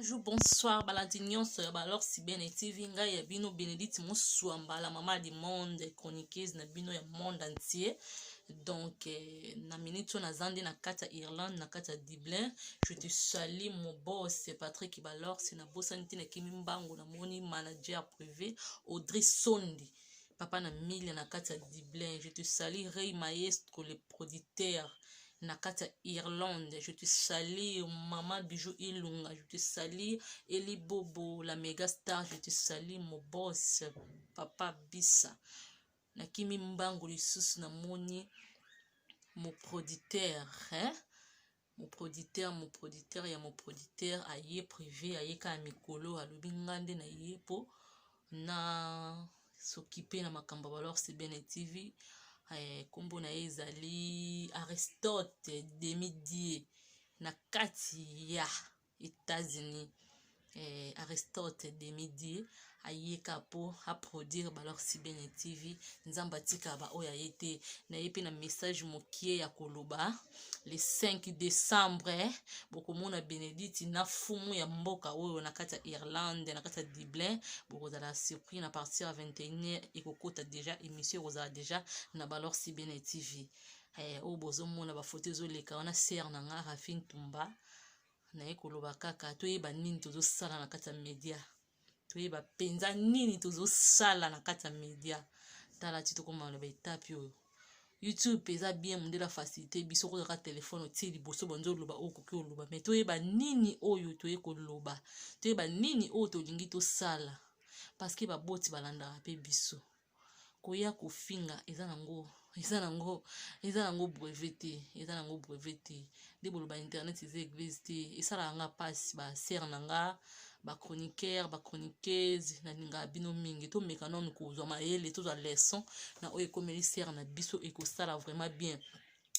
Bonjour, bonsoir, Baladignon, alors si bien et TV, ya bino Bénédicte Moussouamba, la maman du monde, chroniqueuse na bino ya monde entier. Donc, na minute na zande na kata Irlande, na kata Dublin, je te salue mon boss, Patrick Balor, c'est na boss na kimi mbango na moni manager privé, Audrey Sondi, papa na mille na kata Dublin, je te salue Ray Maestro, le producteur. Nakata Irlande, je te salue Maman Bijou Ilunga, je te salue Eli Bobo, la méga star, je te salue mon boss, Papa Bissa. Nakimi Mbango lisusu na moni mon producteur, hein? Mon producteur, ya mon producteur, aye privé, aye ka mikolo, alobi ngande na ye po na s'occuper na makamba alors c'est bien TV. Kombo na ezali Aristote Demidie na kati ya États-Unis. Aristote Demidie ayeka po a produire balor si bien TV nzamba tika ba oya yete na yepe na message mokie ya koloba le 5 décembre bokomona Bénédicte na fumu ya mboka oyo na kati ya Irlande na kati ya Dublin bokozala surpris na partir à 21h ekokota déjà émission kozala déjà na balor si bien TV o bozomona ba photo ezoleka wana ser na nga Rafine Tumba na ekoloba kaka toyeba nini tozosala na kati ya media toyeba penza nini tozosala na kati ya media tala ti tokoma na baetape oyo YouTube eza bien mondela facilité biso kozaka telefone otie liboso bonzo oloba okoki oloba mais toyeba nini oyo toye koloba toyeba nini oyo tolingi tosala parce que baboti balandaka mpe biso koya kofinga eza nango brevet te nde boloba internet eza église te esalaka nga mpasi baser na nga bachroniqueur bachroniqueuse nalingaka bino mingi tomeka nanu kozwa mayele tozwa leson na oyo ekomeli ser na biso ekosala vraiment bien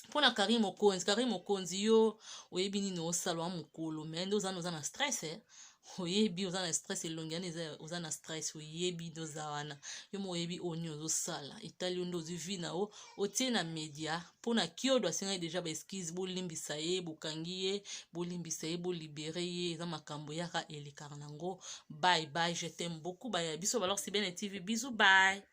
mpona Karim Mokonzi yo oyebi nini osala wa mokolo me nde oza na stress oyebi oza na stress elongiani oza na stress oyebi nde oza wana yo mo oyebi oni ozosala etali yo nde ozwi vi na o otie na media mpona kiodo asengai deja baexcuse bolimbisa ye bokangi ye bolimbisa ye bolibere ye eza makambo yaka elekaka nango bye bye je t'aime beaucoup baya biso balor si bien TV bisous bye.